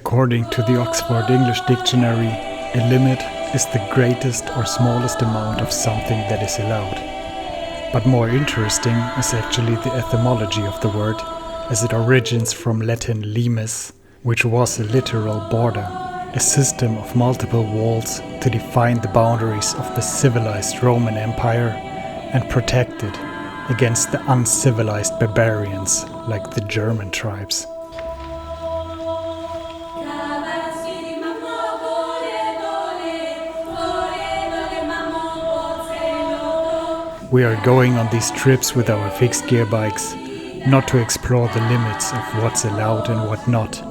According to the Oxford English Dictionary, a limit is the greatest or smallest amount of something that is allowed. But more interesting is actually the etymology of the word, as it originates from Latin limes, which was a literal border, a system of multiple walls to define the boundaries of the civilized Roman Empire and protect it against the uncivilized barbarians like the German tribes. We are going on these trips with our fixed gear bikes, not to explore the limits of what's allowed and what not,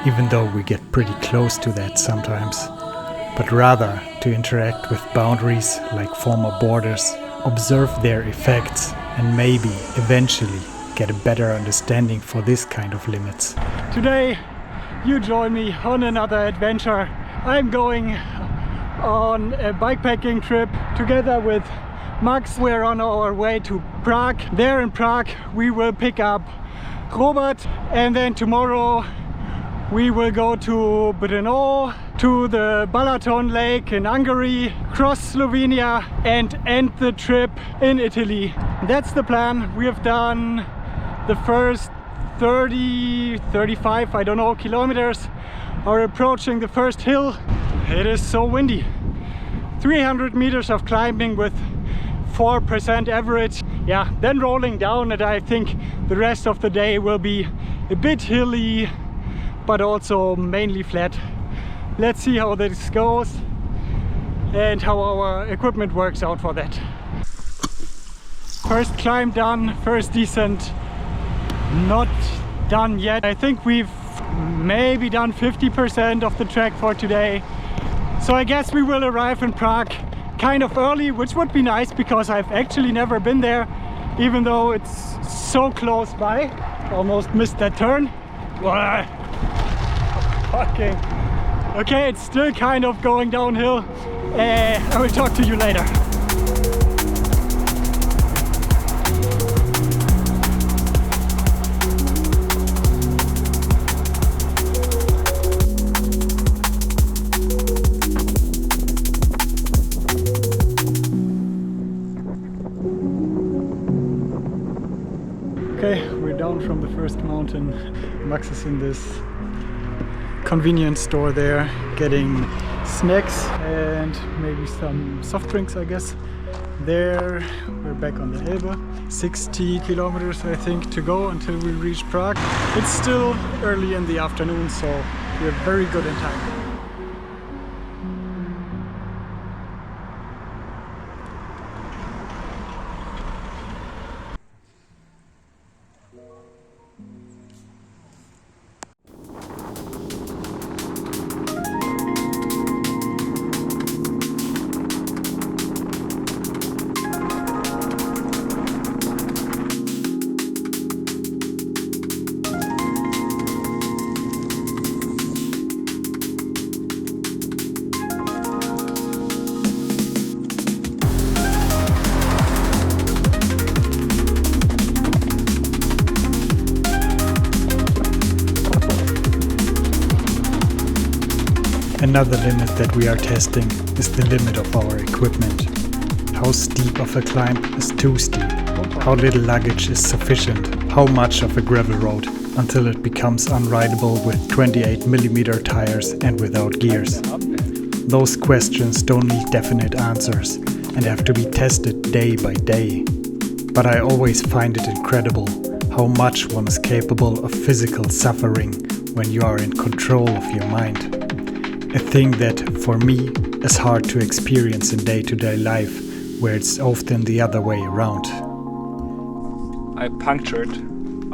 even though we get pretty close to that sometimes, but rather to interact with boundaries like former borders, observe their effects, and maybe eventually get a better understanding for this kind of limits. Today you join me on another adventure. I'm going on a bikepacking trip together with Max. We're on our way to Prague. There in Prague we will pick up Robert, and then tomorrow we will go to Brno, to the Balaton Lake in Hungary, cross Slovenia and end the trip in Italy. That's the plan. We have done the first 30, 35, I don't know, kilometers, are approaching the first hill. It is so windy. 300 meters of climbing with 4% average. Yeah, then rolling down, and I think the rest of the day will be a bit hilly, but also mainly flat. Let's see how this goes and how our equipment works out for that. First climb done, first descent not done yet. I think we've maybe done 50% of the trek for today. So I guess we will arrive in Prague kind of early, which would be nice because I've actually never been there, even though it's so close by. Almost missed that turn. Fucking. Okay, it's still kind of going downhill. I will talk to you later. Okay, we're down from the first mountain. Max is in this convenience store there, getting snacks and maybe some soft drinks, I guess. There, we're back on the Elbe. 60 kilometers, I think, to go until we reach Prague. It's still early in the afternoon, so we're very good in time. Another limit that we are testing is the limit of our equipment. How steep of a climb is too steep? How little luggage is sufficient? How much of a gravel road until it becomes unrideable with 28mm tires and without gears? Those questions don't need definite answers and have to be tested day by day. But I always find it incredible how much one is capable of physical suffering when you are in control of your mind. A thing that, for me, is hard to experience in day-to-day life, where it's often the other way around. I punctured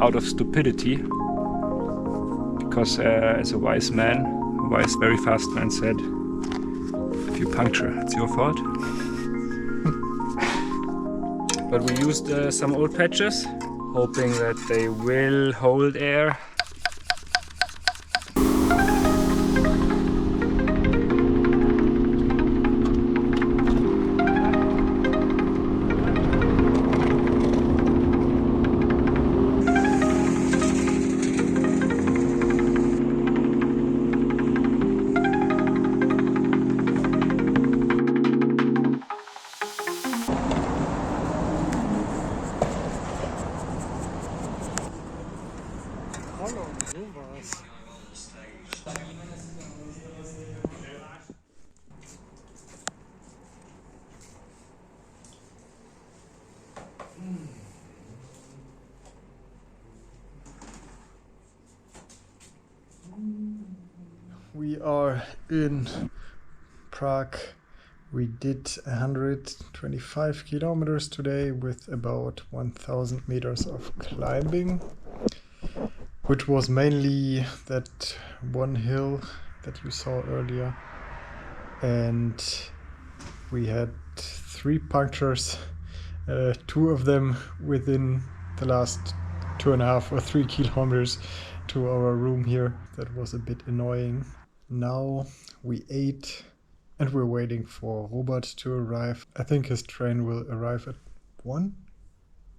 out of stupidity, because as a wise man, a wise, very fast man said, if you puncture, it's your fault. But we used some old patches, hoping that they will hold air. We are in Prague. We did 125 kilometers today with about 1000 meters of climbing, which was mainly that one hill that you saw earlier. And we had 3 punctures, 2 of them within the last 2.5 or 3 kilometers to our room here. That was a bit annoying. Now we ate and we're waiting for Robert to arrive. I think his train will arrive at 1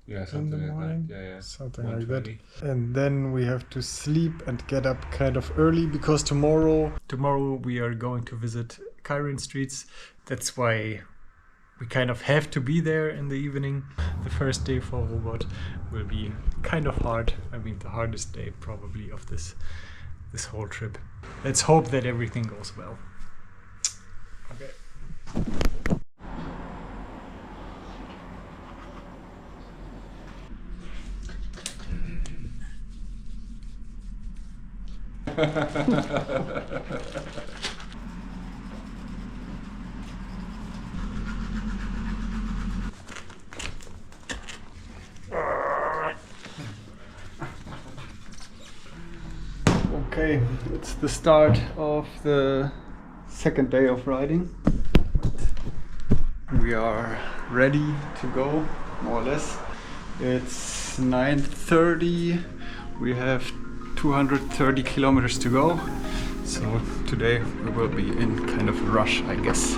in the morning. Like that. Yeah. Something like that. And then we have to sleep and get up kind of early because tomorrow we are going to visit Kairin streets. That's why we kind of have to be there in the evening. The first day for Robert will be kind of hard. I mean, the hardest day probably of this whole trip. Let's hope that everything goes well. Okay. Okay, it's the start of the second day of riding. We are ready to go, more or less. It's 9:30. We have 230 kilometers to go. So today we will be in kind of a rush, I guess.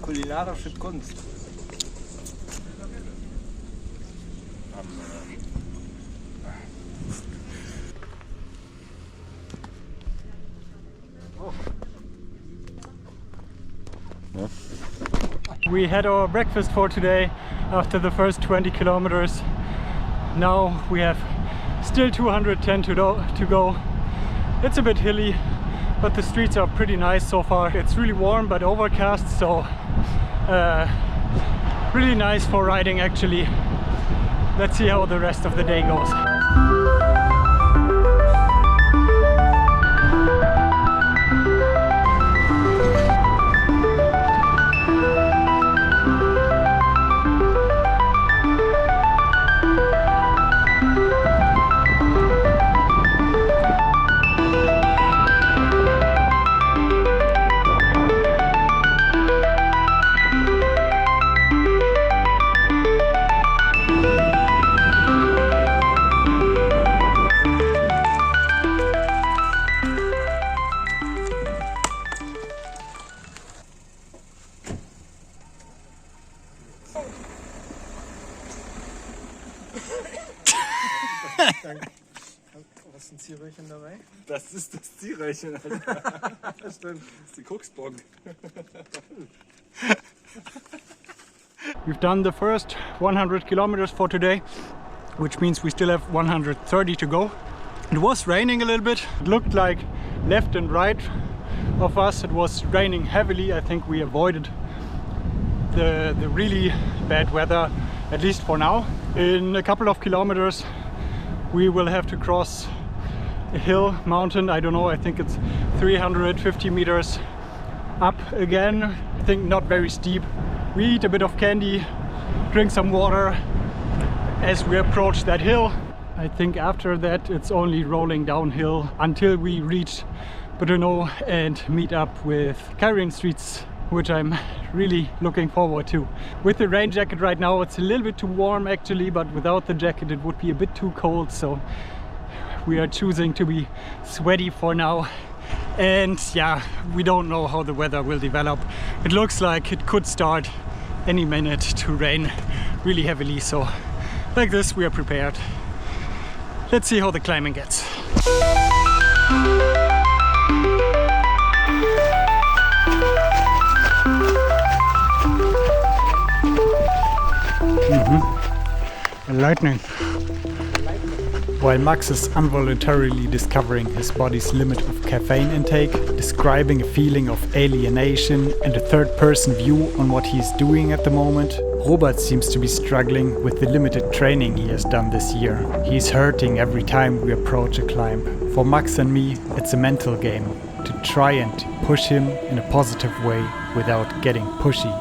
Kulinarische Kunst. We had our breakfast for today after the first 20 kilometers. Now we have still 210 to go. It's a bit hilly, but the streets are pretty nice so far. It's really warm but overcast, so really nice for riding actually. Let's see how the rest of the day goes. Ist ein Zierröhrchen dabei? Das ist das Zierröhrchen, Alter. Das stimmt. Das ist die Koksbock. We've done the first 100 kilometers for today, which means we still have 130 to go. It was raining a little bit. It looked like left and right of us it was raining heavily. I think we avoided the really bad weather, at least for now. In a couple of kilometers we will have to cross a hill, mountain, I don't know, I think it's 350 meters up again. I think not very steep. We eat a bit of candy, drink some water as we approach that hill. I think after that it's only rolling downhill until we reach Brno and meet up with Kyrene Streets, which I'm really looking forward to. With the rain jacket right now it's a little bit too warm actually, but without the jacket it would be a bit too cold, so we are choosing to be sweaty for now. And yeah, we don't know how the weather will develop. It looks like it could start any minute to rain really heavily, so like this we are prepared. Let's see how the climbing gets. Lightning. While Max is involuntarily discovering his body's limit of caffeine intake, describing a feeling of alienation and a third-person view on what he is doing at the moment, Robert seems to be struggling with the limited training he has done this year. He's hurting every time we approach a climb. For Max and me, it's a mental game to try and push him in a positive way without getting pushy.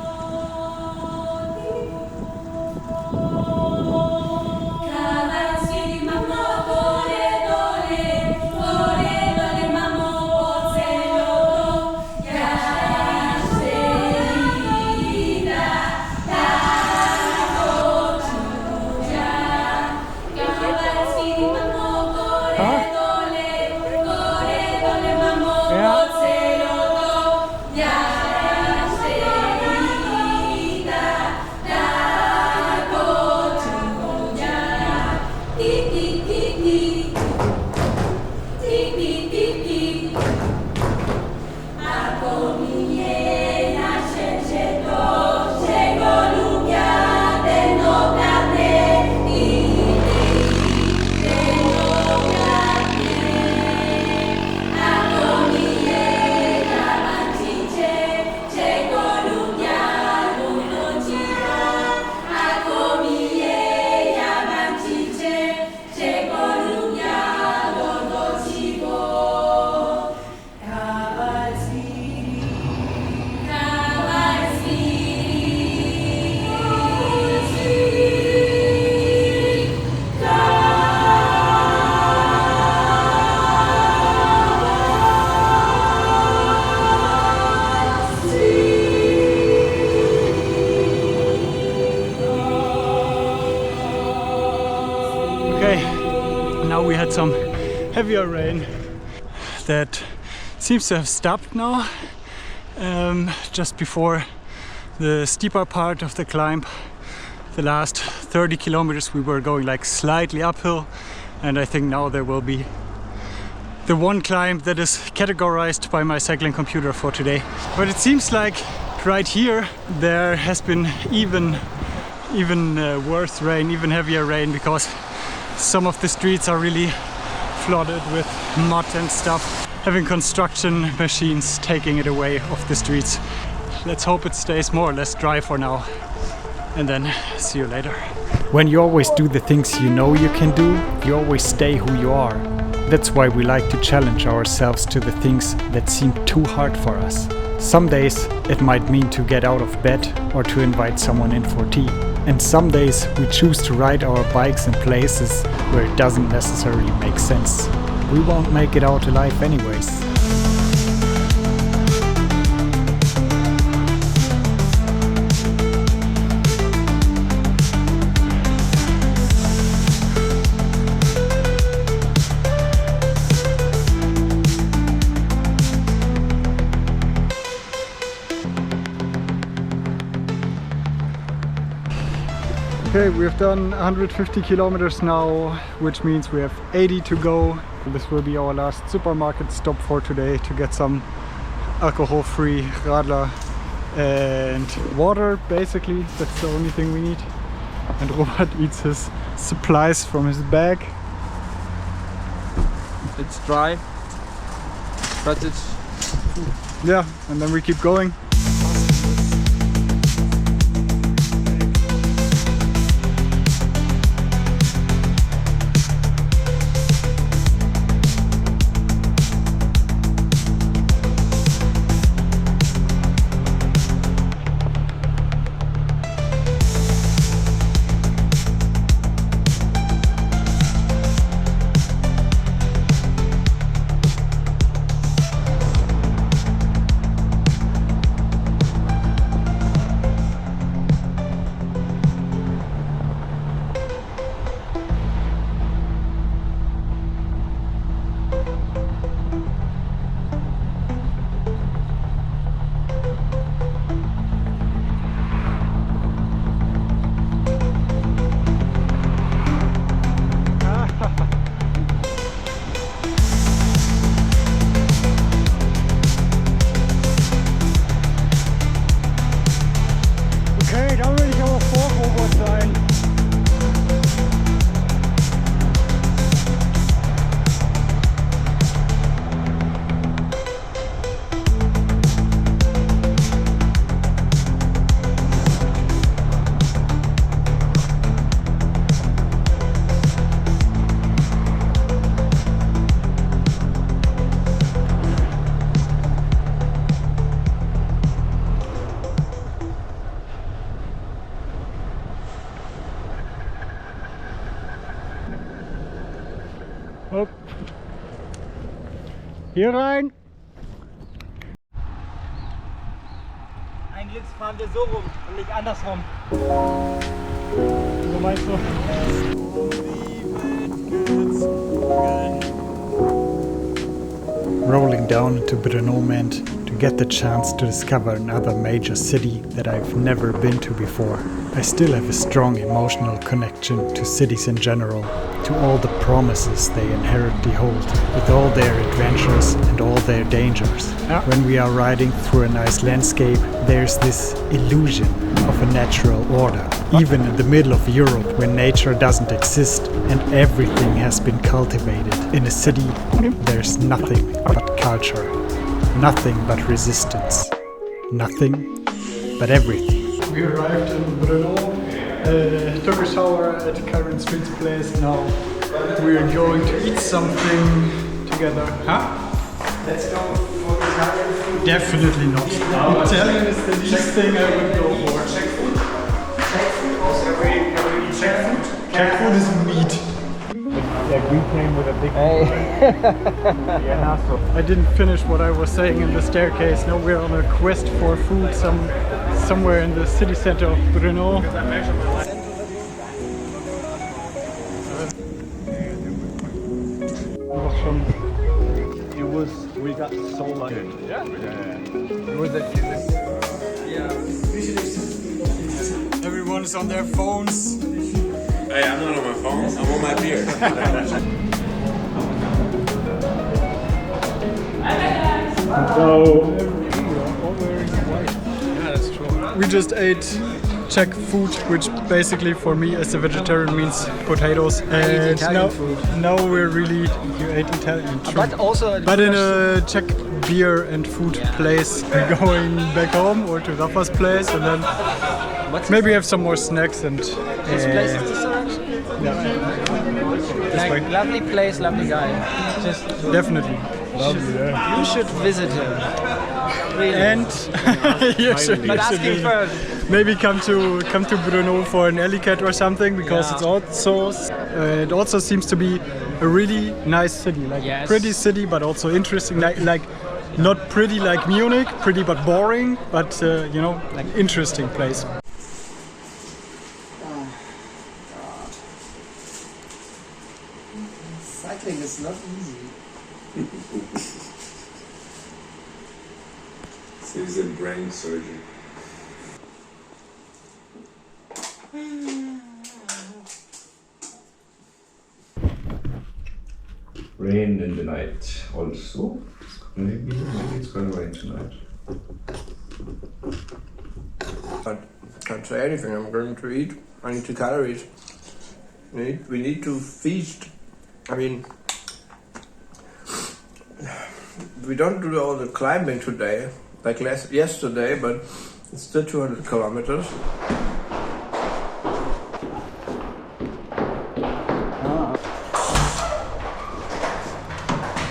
We had some heavier rain that seems to have stopped now, just before the steeper part of the climb. The last 30 kilometers we were going like slightly uphill, and I think now there will be the one climb that is categorized by my cycling computer for today. But it seems like right here there has been even worse rain, even heavier rain, because some of the streets are really flooded with mud and stuff, having construction machines taking it away off the streets. Let's hope it stays more or less dry for now, and then see you later. When you always do the things you know you can do, you always stay who you are. That's why we like to challenge ourselves to the things that seem too hard for us. Some days it might mean to get out of bed or to invite someone in for tea. And some days we choose to ride our bikes in places where it doesn't necessarily make sense. We won't make it out alive anyways. Okay, we have done 150 kilometers now, which means we have 80 to go This will be our last supermarket stop for today to get some alcohol-free radler and water, basically. That's the only thing we need. And Robert eats his supplies from his bag. It's dry, but it's food. Yeah, and then we keep going. Hopp. Hier rein. Eigentlich fahren wir so rum und nicht andersrum. So meinst du? Rolling down into Brno meant to get the chance to discover another major city that I've never been to before. I still have a strong emotional connection to cities in general, to all the promises they inherently hold, with all their adventures and all their dangers. When we are riding through a nice landscape, there's this illusion of a natural order. Even in the middle of Europe, where nature doesn't exist and everything has been cultivated. In a city, there's nothing but culture, nothing but resistance, nothing but everything. We arrived in Brno, took a shower at Karen Street's place. Now we are going to eat something together. Huh? Let's go for Italian food. Definitely not. Italian is the least thing I would go for. Czech food? Czech food also? Can we eat Czech food? Czech food is meat. Like we came with a big yeah, so I didn't finish what I was saying in the staircase. Now we're on a quest for food somewhere in the city center of Brno. We got so lucky. yeah. It was Everyone is on their phones. Hey, I'm not on my phone, I'm on my beer. So We just ate Czech food, which basically for me as a vegetarian means potatoes. And now we're really, you ate Italian, true. But also, But in a Czech beer and food place, we're going back home or to Rafa's place, and then maybe have some more snacks and. this place is this direction? Yeah. Like, lovely place, lovely guy. Just Definitely. you should visit him. Really. And you should, But ask him first. maybe come to Brno for an alley cat or something, because it's also it also seems to be a really nice city, like Yes. pretty city, but also interesting. Like not pretty like Munich, pretty but boring, but you know, like interesting place. Cycling is not easy. He's in brain surgery. rain in the night also. Maybe it's gonna rain tonight. I can't say anything. I'm going to eat. I need 2 calories. We need to feast. I mean, we don't do all the climbing today, like yesterday, but it's still 200 kilometers.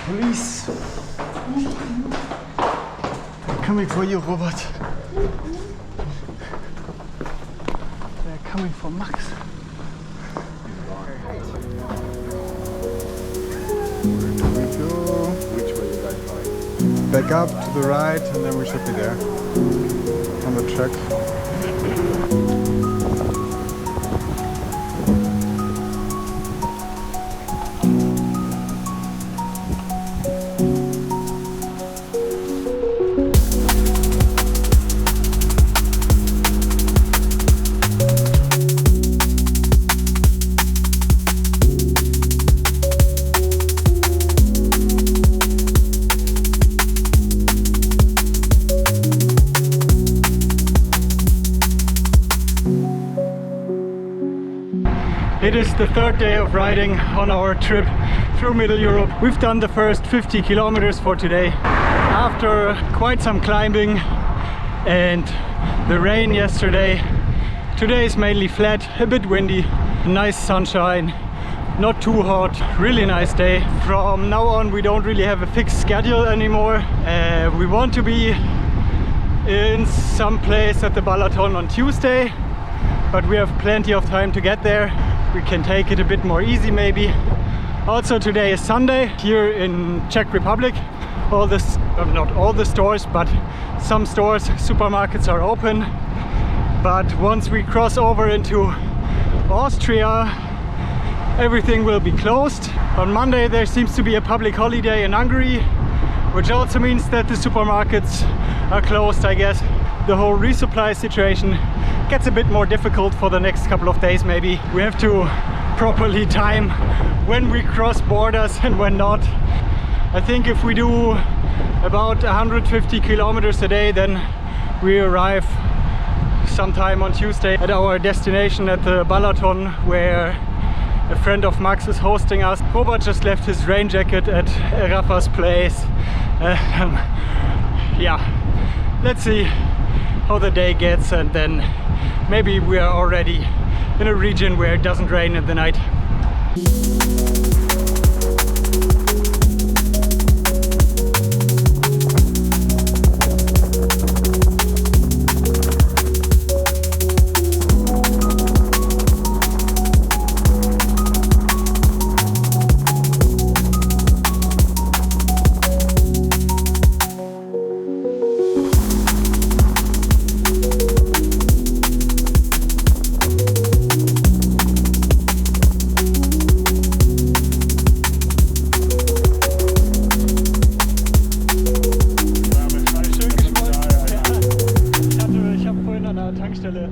Police! They're coming for you, Robert. They're coming for Max. Which way you guys going? Back up to the right and then we should be there. On the track. It is the 3rd day of riding on our trip through Middle Europe. We've done the first 50 kilometers for today. After quite some climbing and the rain yesterday, today is mainly flat, a bit windy, nice sunshine, not too hot, really nice day. From now on we don't really have a fixed schedule anymore. We want to be in some place at the Balaton on Tuesday, but we have plenty of time to get there. We can take it a bit more easy maybe. Also today is Sunday here in Czech Republic. Not all the stores, but some stores, supermarkets are open. But once we cross over into Austria, everything will be closed. On Monday there seems to be a public holiday in Hungary, which also means that the supermarkets are closed, I guess. The whole resupply situation gets a bit more difficult for the next couple of days maybe. We have to properly time when we cross borders and when not. I think if we do about 150 kilometers a day, then we arrive sometime on Tuesday at our destination at the Balaton, where a friend of Max is hosting us. Robert just left his rain jacket at Rafa's place. Yeah, let's see how the day gets, and then maybe we are already in a region where it doesn't rain in the night.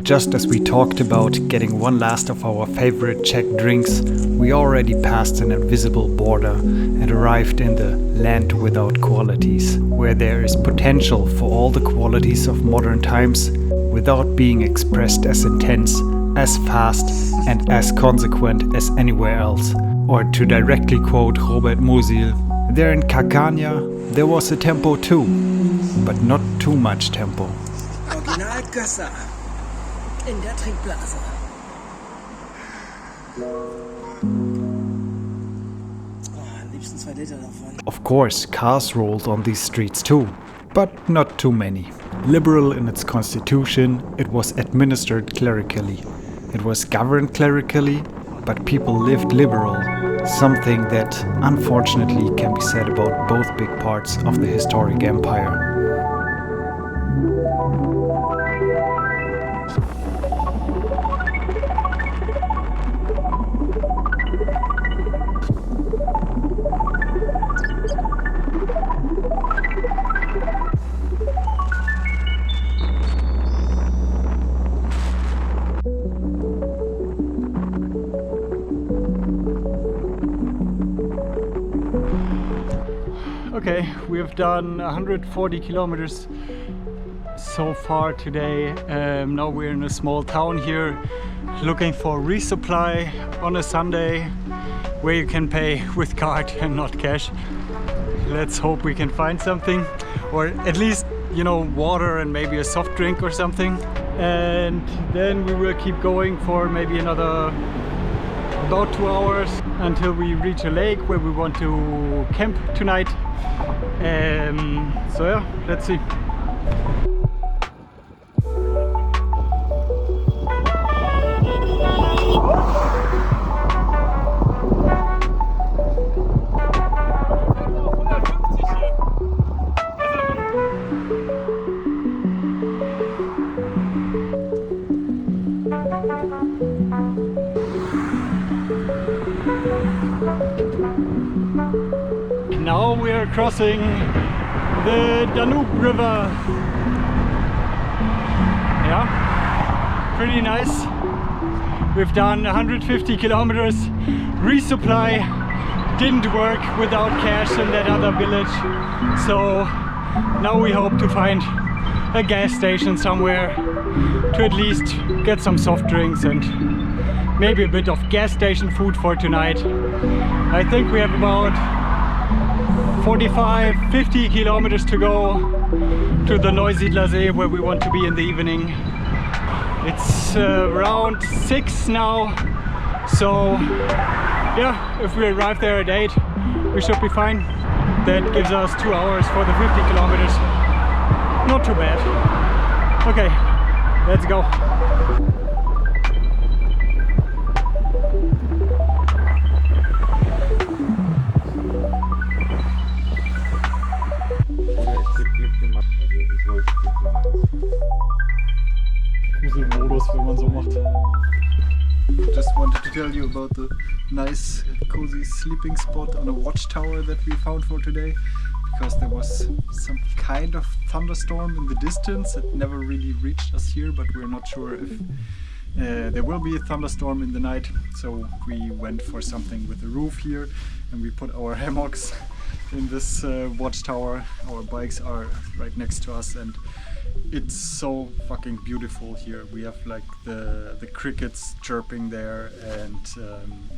Just as we talked about getting one last of our favorite Czech drinks, we already passed an invisible border and arrived in the land without qualities, where there is potential for all the qualities of modern times without being expressed as intense, as fast and as consequent as anywhere else. Or to directly quote Robert Musil, there in Carcania there was a tempo too, but not too much tempo. Original Gösser in der Trinkblase. Am liebsten 2 Liter davon. Of course, cars rolled on these streets too, but not too many. Liberal in its constitution, it was administered clerically. It was governed clerically, but people lived liberal, something that unfortunately can be said about both big parts of the historic empire. Okay, we have done 140 kilometers so far today. Now we're in a small town here looking for resupply on a Sunday where you can pay with card and not cash. Let's hope we can find something, or at least, you know, water and maybe a soft drink or something. And then we will keep going for maybe another about 2 hours until we reach a lake where we want to camp tonight. So yeah, let's see. Now we are crossing the Danube River. Yeah, pretty nice. We've done 150 kilometers. Resupply didn't work without cash in that other village. So now we hope to find a gas station somewhere to at least get some soft drinks and maybe a bit of gas station food for tonight. I think we have about 45-50 kilometers to go to the Neusiedler See where we want to be in the evening. It's around 6 now, so yeah, if we arrive there at 8 we should be fine. That gives us 2 hours for the 50 kilometers. Not too bad. Okay, let's go. Modus, wenn man so macht. Just wanted to tell you about the nice cozy sleeping spot on a watchtower that we found for today, because there was some kind of thunderstorm in the distance. It never really reached us here, but we're not sure if there will be a thunderstorm in the night, so we went for something with a roof here and we put our hammocks in this watchtower. Our bikes are right next to us and it's so fucking beautiful here. We have like the crickets chirping there, and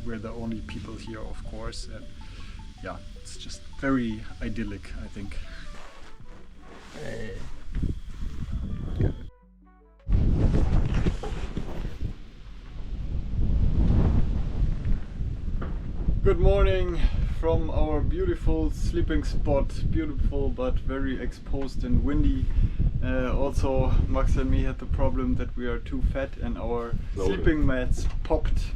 we're the only people here, of course, and yeah, it's just very idyllic, I think. Good morning from our beautiful sleeping spot. Beautiful but very exposed and windy. Also, Max and me had the problem that we are too fat and our sleeping mats popped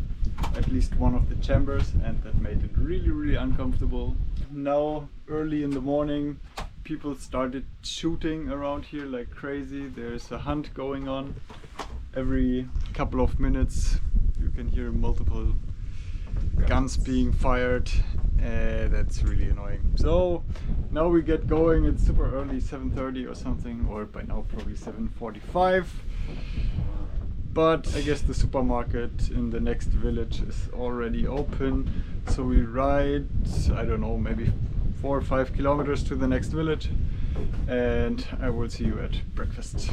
at least one of the chambers, and that made it really uncomfortable. Now, early in the morning, people started shooting around here like crazy. There's a hunt going on. Every couple of minutes you can hear multiple guns being fired. That's really annoying. So now we get going. It's super early, 7:30 or something, or by now probably 7:45. But I guess the supermarket in the next village is already open. So we ride, I don't know, maybe 4 or 5 kilometers to the next village, and I will see you at breakfast.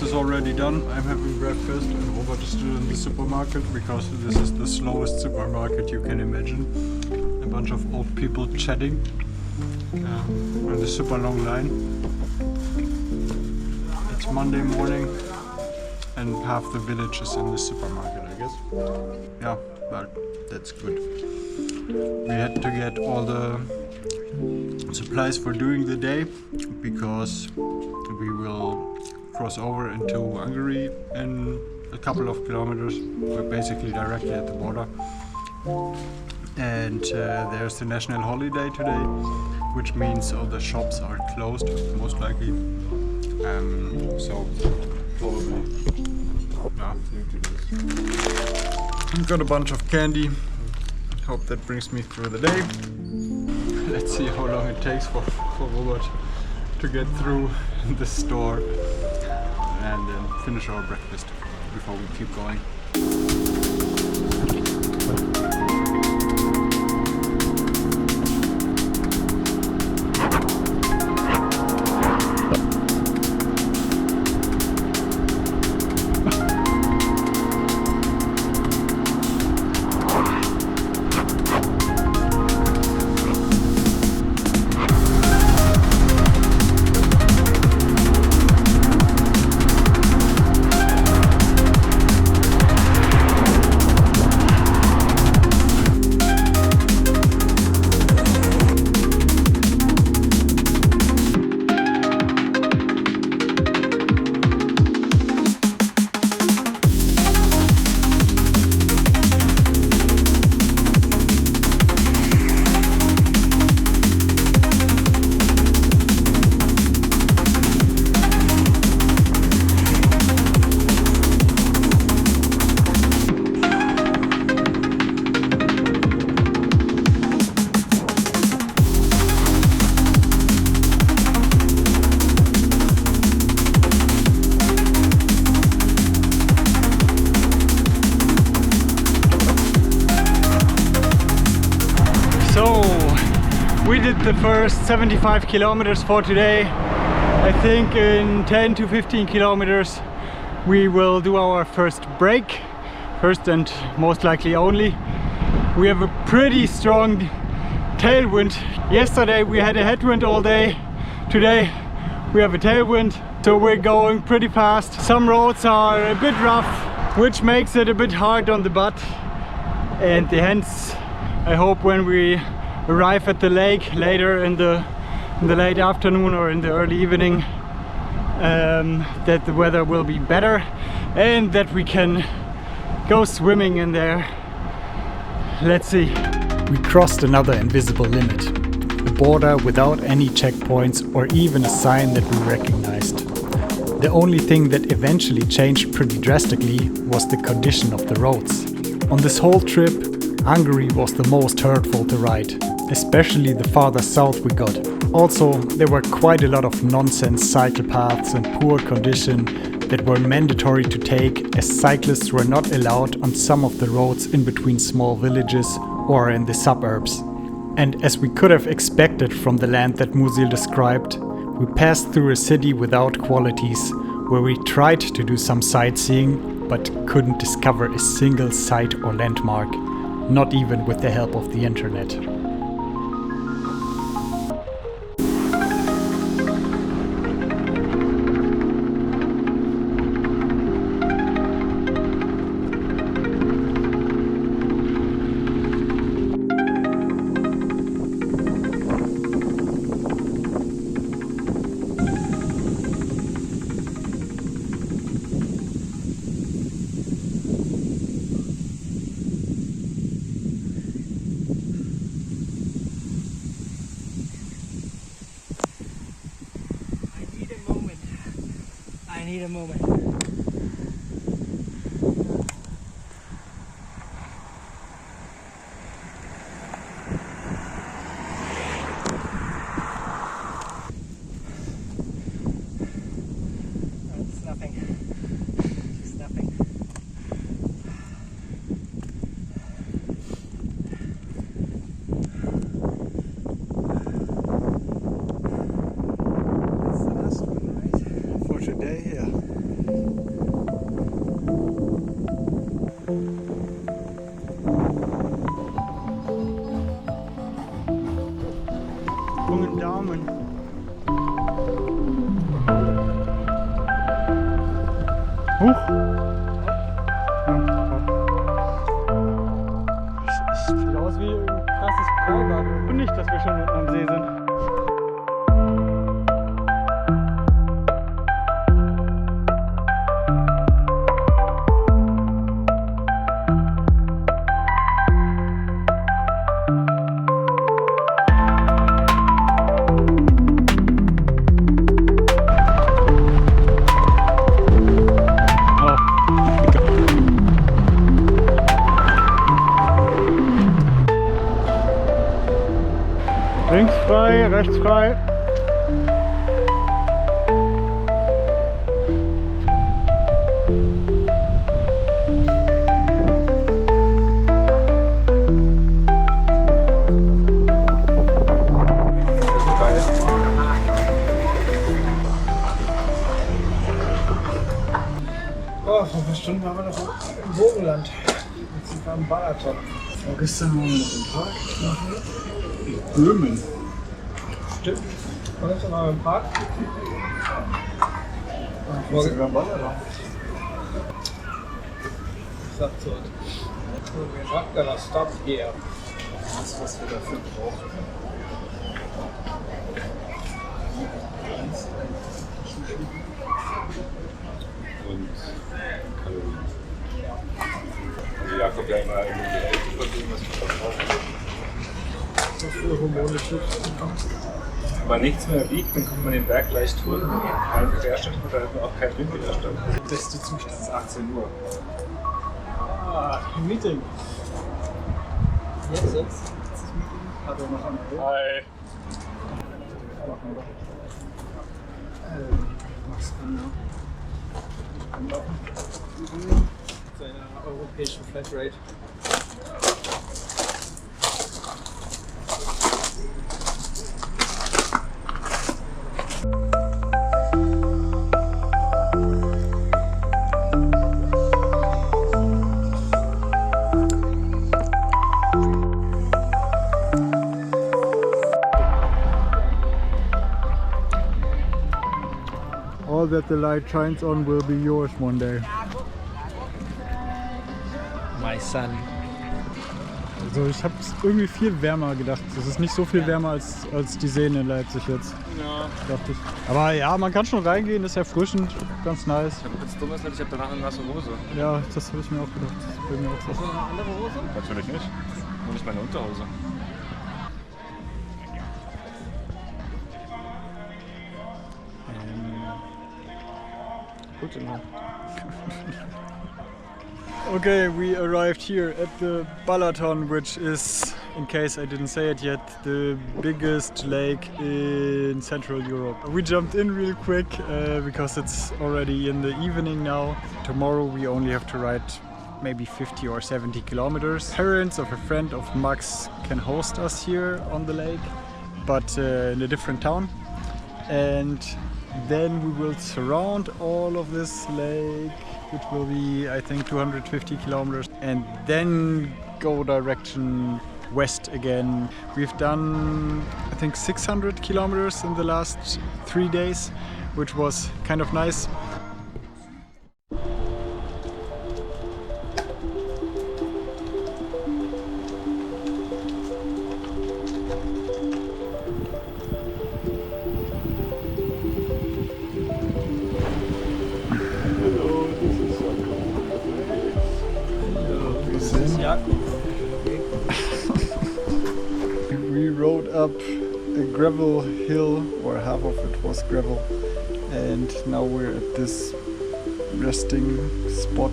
is already done. I'm having breakfast and Robert is still in the supermarket because this is the slowest supermarket you can imagine. A bunch of old people chatting and a super long line. It's Monday morning and half the village is in the supermarket, I guess. Yeah, but that's good. We had to get all the supplies for during the day because we will cross over into Hungary in a couple of kilometers. We're basically directly at the border. And there's the national holiday today, which means all the shops are closed, most likely. So probably, yeah. I've got a bunch of candy. Hope that brings me through the day. Let's see how long it takes for Robert to get through the store and then finish our breakfast before we keep going. We did the first 75 kilometers for today. I think in 10 to 15 kilometers we will do our first break. First and most likely only. We have a pretty strong tailwind. Yesterday we had a headwind all day. Today we have a tailwind, so we're going pretty fast. Some roads are a bit rough, which makes it a bit hard on the butt. And hence I hope when we arrive at the lake later in the late afternoon or in the early evening that the weather will be better and that we can go swimming in there. Let's see. We crossed another invisible limit, a border without any checkpoints or even a sign that we recognized. The only thing that eventually changed pretty drastically was the condition of the roads. On this whole trip, Hungary was the most hurtful to ride, especially the farther south we got. Also, there were quite a lot of nonsense cycle paths and poor condition that were mandatory to take, as cyclists were not allowed on some of the roads in between small villages or in the suburbs. And as we could have expected from the land that Musil described, we passed through a city without qualities, where we tried to do some sightseeing but couldn't discover a single site or landmark, not even with the help of the internet. I need a moment. It's nothing. It's nothing. That's the last one, right? For today, yeah. Jungen Damen. Huch! Sieht aus wie ein krasses Freibad. Und nicht, dass wir schon unten am See sind. Links frei, rechts frei. Oh, vor ein paar Stunden waren wir noch im Burgenland. Jetzt sind wir am Balaton. Gestern waren wir noch im Park. Böhmen. Stimmt. Heute waren wir im Park. Morgen sind wir am Balaton. Sagt so. We're not gonna stop here. Das, was wir dafür brauchen. Und Kalorien. Also Jakob ja immer irgendwie die Hälfte von dem, was wir verbrauchen. So für Hormone Chips. Wenn man nichts mehr wiegt, dann kann man den Berg leicht holen. Kein Widerstand oder auch kein Windwiderstand. Beste Zustand ist 18 Uhr. Ah, Meeting. Jetzt? Hat er noch an. Hi. Mach's an, ja. Seine europäischen Flatrate. All that the light shines on will be yours one day. My son. Also ich habe es irgendwie viel wärmer gedacht. Es ist nicht so viel wärmer als die Seen in Leipzig jetzt. Ja. Dachte ich. Aber ja, man kann schon reingehen, ist erfrischend, ganz nice. Das Dumme ist halt, ich habe danach eine nasse Hose. Ja, das habe ich mir auch gedacht. Das will mir auch so. Hast du noch eine andere Hose? Natürlich nicht. Nur nicht meine Unterhose. Gute Nacht. Okay, we arrived here at the Balaton, which is, in case I didn't say it yet, the biggest lake in Central Europe. We jumped in real quick because it's already in the evening now. Tomorrow we only have to ride maybe 50 or 70 kilometers. Parents of a friend of Max can host us here on the lake, but in a different town. And then we will surround all of this lake, which will be, I think, 250 kilometers, and then go direction west again. We've done, I think, 600 kilometers in the last 3 days, which was kind of nice. We rode up a gravel hill, or half of it was gravel, and now we're at this resting spot,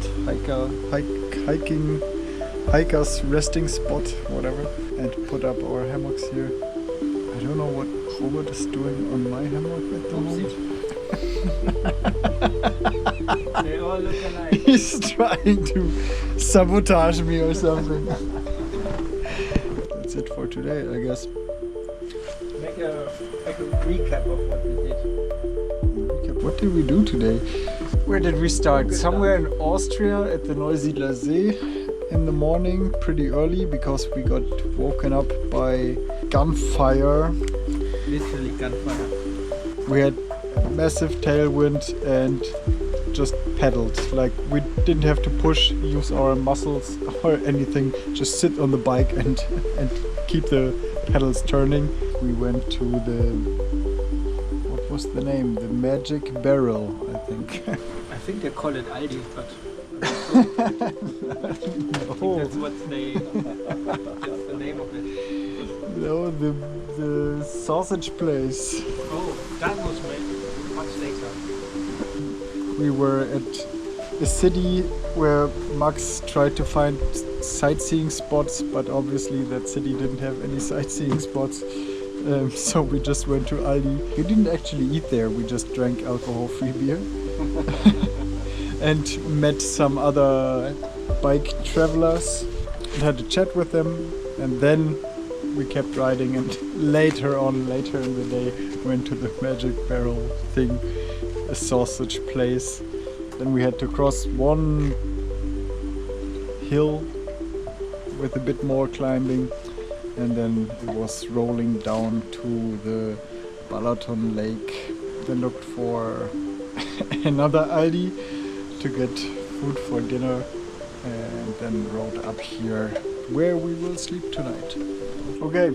hikers resting spot, whatever, and put up our hammocks here. I don't know what Robert is doing on my hammock at the moment. They all look alike. He's trying to sabotage me or something. That's it for today, I guess. Make a recap of what we did. What did we do today? Where did we start? Somewhere in Austria at the Neusiedler See in the morning, pretty early, because we got woken up by gunfire. Literally gunfire. We had massive tailwind and just pedaled. Like, we didn't have to push, use our muscles or anything, just sit on the bike and keep the pedals turning. We went to what was the name? The Magic Barrel, I think. I think they call it Aldi, but No. that's what's that's the name of it. No, the sausage place. Oh, that was made much later. We were at a city where Max tried to find sightseeing spots, but obviously that city didn't have any sightseeing spots. So we just went to Aldi. We didn't actually eat there, we just drank alcohol-free beer. And met some other bike travelers and had a chat with them. And then we kept riding, and later in the day went to the Magic Barrel thing, a sausage place. Then we had to cross one hill with a bit more climbing, and then it was rolling down to the Balaton Lake. Then looked for another Aldi to get food for dinner, and then rode up here where we will sleep tonight. Okay,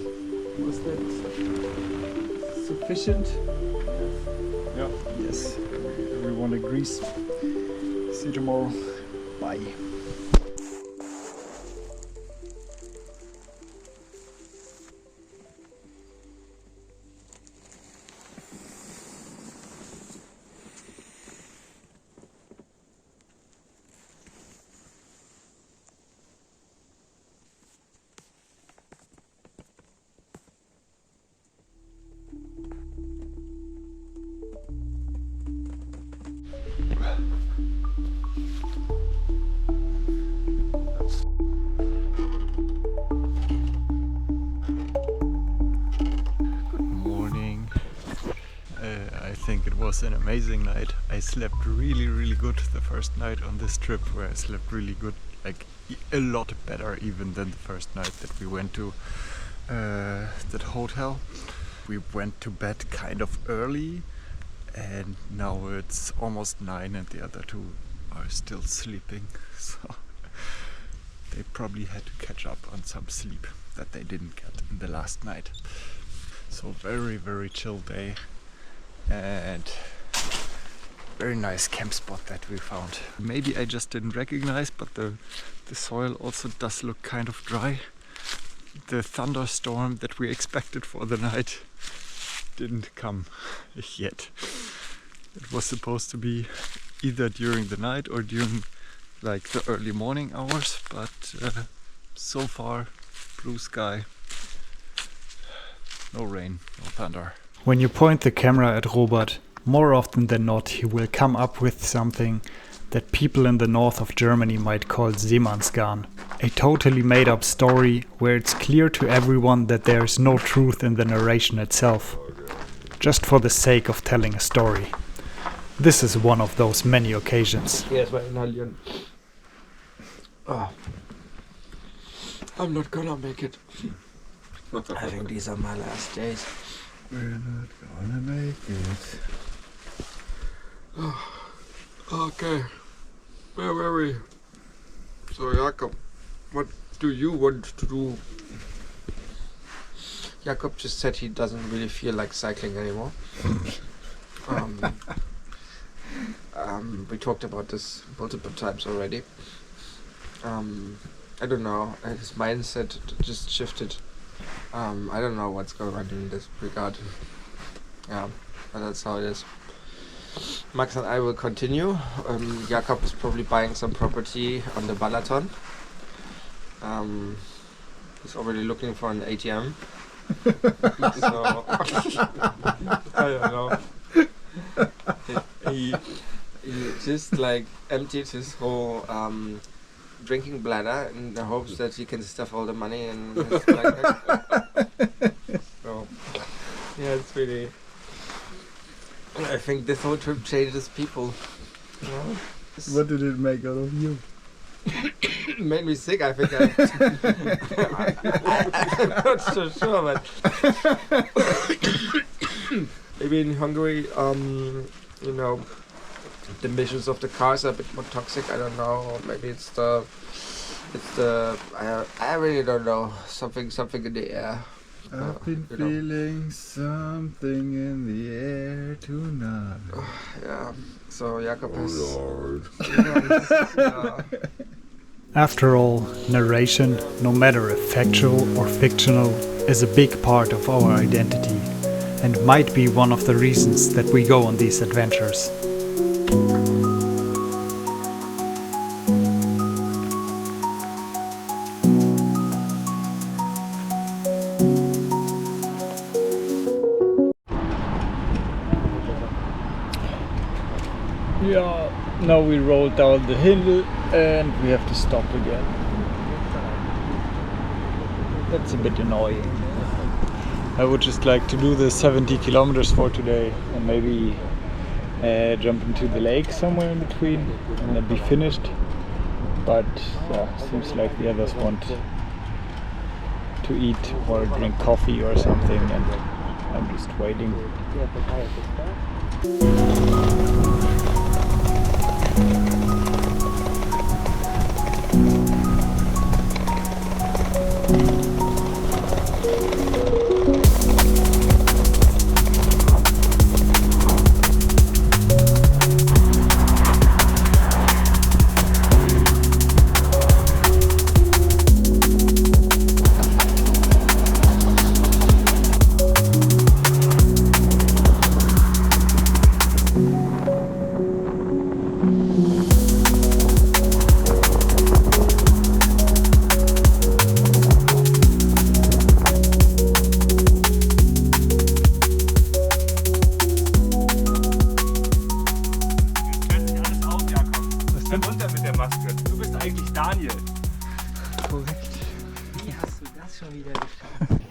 was that sufficient? Yeah. Yes, everyone agrees. See you tomorrow. Bye. I think it was an amazing night. I slept really good the first night on this trip, where I slept really good, like a lot better even than the first night that we went to that hotel. We went to bed kind of early, and now it's almost 9 and the other two are still sleeping, so they probably had to catch up on some sleep that they didn't get in the last night. So very chill day, and very nice camp spot that we found. Maybe I just didn't recognize, but the soil also does look kind of dry. The thunderstorm that we expected for the night didn't come yet. It was supposed to be either during the night or during like the early morning hours, but so far blue sky, no rain, no thunder. When you point the camera at Robert, more often than not he will come up with something that people in the north of Germany might call Seemannsgarn. A totally made up story where it's clear to everyone that there is no truth in the narration itself, just for the sake of telling a story. This is one of those many occasions. Yes, but I'm not gonna make it. I think these are my last days. We're not gonna make it. Okay, where were we? So Jakob, what do you want to do? Jakob just said he doesn't really feel like cycling anymore. We talked about this multiple times already. I don't know, his mindset just shifted. I don't know what's going on in this regard. Yeah, but that's how it is. Max and I will continue. Jakob is probably buying some property on the Balaton. He's already looking for an ATM. So I don't know. He just like emptied his whole drinking bladder in the hopes that he can stuff all the money in his backpack. So yeah, it's really. I think this whole trip changes people. What did it make out of you? It made me sick, I think. I'm not so sure, but maybe in Hungary, you know, the emissions of the cars are a bit more toxic. I don't know. Or maybe it's the I really don't know. Something in the air. I've been feeling something in the air tonight. Yeah. So Jakob has. Lord. Yeah. After all, narration, no matter if factual or fictional, is a big part of our identity and might be one of the reasons that we go on these adventures. Yeah, now we rolled down the hill and we have to stop again. That's a bit annoying. I would just like to do the 70 kilometers for today and maybe jump into the lake somewhere in between and then be finished. But yeah, seems like the others want to eat or drink coffee or something, and I'm just waiting. Runter mit der Maske. Du bist eigentlich Daniel. Korrekt. Wie hast du das schon wieder geschafft?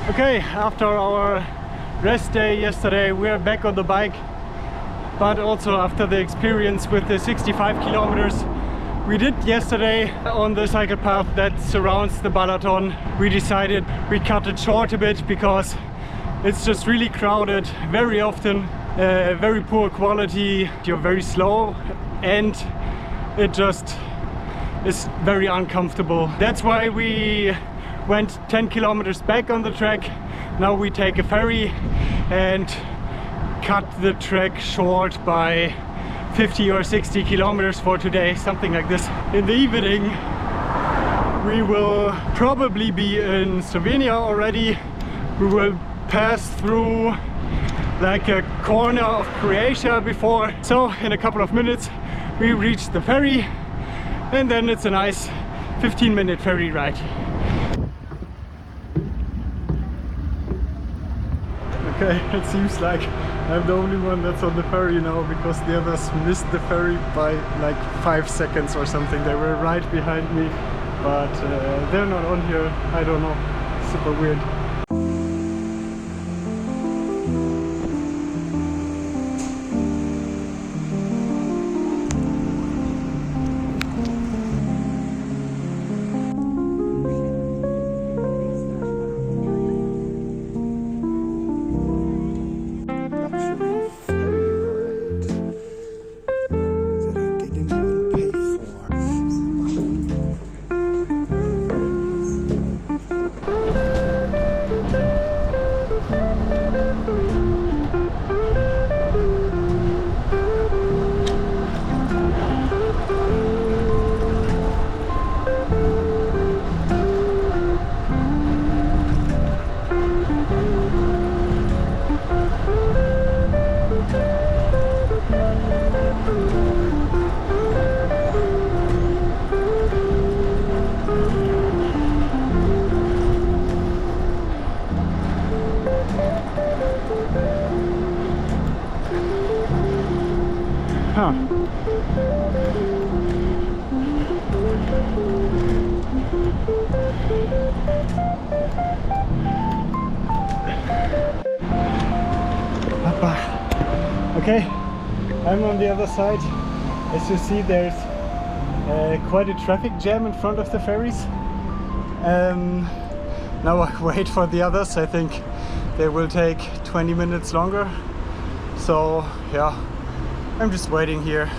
Okay, after our rest day yesterday, we're back on the bike, but also after the experience with the 65 kilometers we did yesterday on the cycle path that surrounds the Balaton, we decided we cut it short a bit because it's just really crowded very often, very poor quality, you're very slow, and it just is very uncomfortable. That's why we went 10 kilometers back on the track. Now we take a ferry and cut the trek short by 50 or 60 kilometers for today, something like this. In the evening we will probably be in Slovenia already. We will pass through like a corner of Croatia before, so in a couple of minutes we reach the ferry, and then it's a nice 15-minute ferry ride. Okay, it seems like I'm the only one that's on the ferry now, because the others missed the ferry by like 5 seconds or something. They were right behind me, but they're not on here. I don't know, super weird. Huh. Okay, I'm on the other side. As you see, there's quite a traffic jam in front of the ferries. Now I wait for the others. I think they will take 20 minutes longer. So yeah, I'm just waiting here.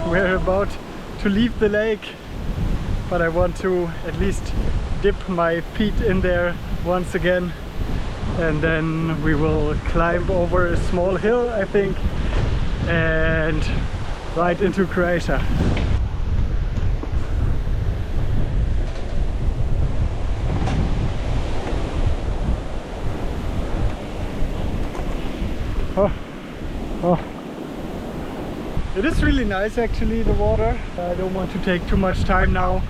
We're about to leave the lake, but I want to at least dip my feet in there once again, and then we will climb over a small hill, I think, and right into Croatia. Oh. It is really nice actually, the water. I don't want to take too much time now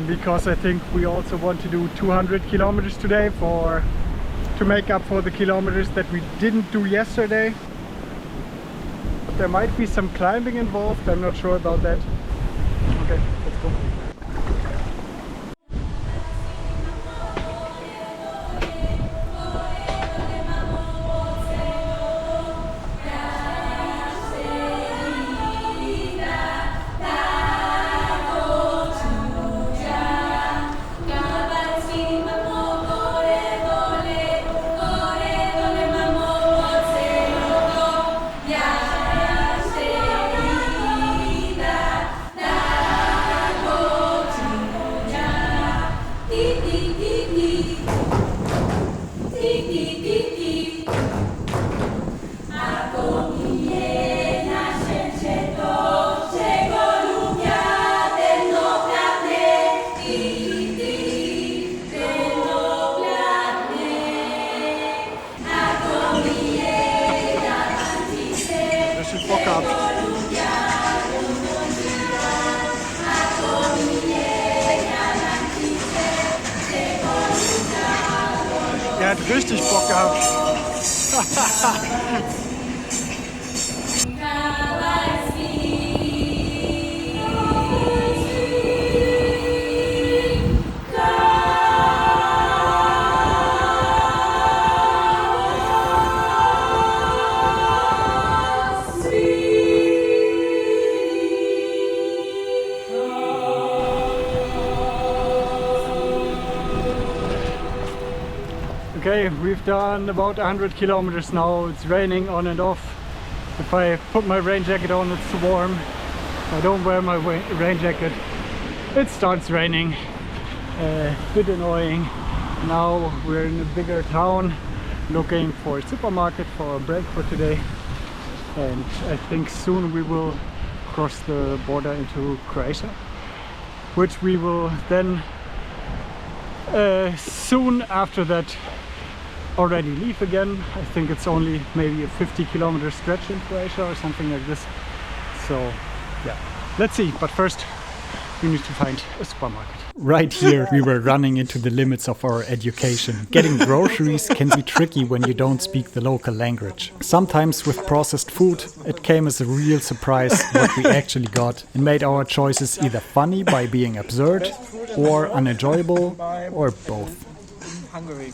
because I think we also want to do 200 kilometers today to make up for the kilometers that we didn't do yesterday. There might be some climbing involved, I'm not sure about that. Okay, let's go. Er hat richtig Bock gehabt. Okay, we've done about 100 kilometers now. It's raining on and off. If I put my rain jacket on, it's too warm. If I don't wear my rain jacket, it starts raining. Bit annoying. Now we're in a bigger town looking for a supermarket for a break for today. And I think soon we will cross the border into Croatia, which we will then soon after that already leave again. I think it's only maybe a 50-kilometer stretch in Croatia or something like this. So yeah, let's see. But first we need to find a supermarket. Right here we were running into the limits of our education. Getting groceries can be tricky when you don't speak the local language. Sometimes with processed food it came as a real surprise what we actually got, and made our choices either funny by being absurd or unenjoyable, or both. Hungary.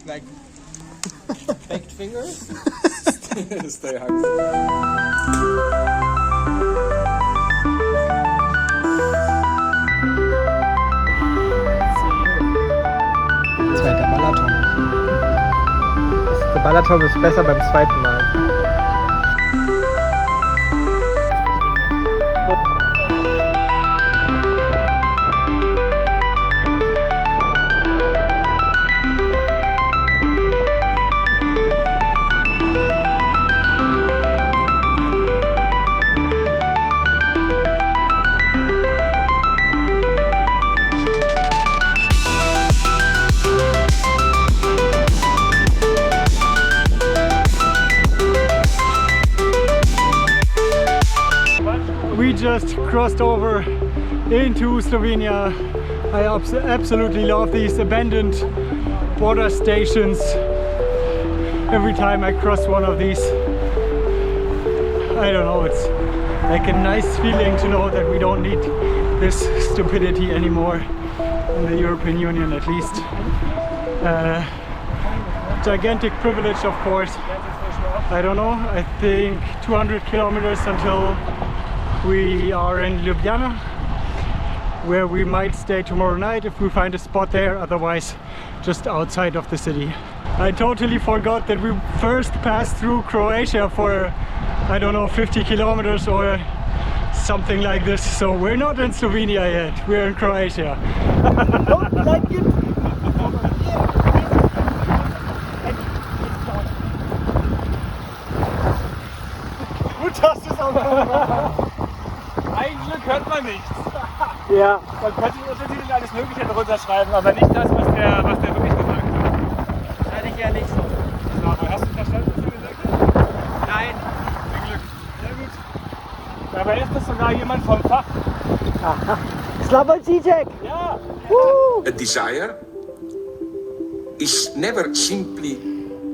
Like baked fingers? Stay hungry. Zweiter Balaton. Der Balaton ist besser beim zweiten Mal. We just crossed over into Slovenia. I absolutely love these abandoned water stations. Every time I cross one of these, I don't know, it's like a nice feeling to know that we don't need this stupidity anymore in the European Union, at least. Gigantic privilege, of course. I don't know, I think 200 kilometers until we are in Ljubljana, where we might stay tomorrow night if we find a spot there, otherwise just outside of the city. I totally forgot that we first passed through Croatia for, I don't know, 50 kilometers or something like this. So we're not in Slovenia yet, we're in Croatia. Don't like it. Gut hast du es auch gemacht. Ein Glück hört man nichts. Ja. Man könnte die Untertitel alles Mögliche drunter schreiben, aber nicht das, was der wirklich gesagt hat. Wahrscheinlich eher nicht so. So, aber hast du verstanden, was er gesagt hat? Nein. Ein Glück. Sehr gut. Dabei ist das sogar jemand vom Fach. Slava Zizek! Ja. A desire is never simply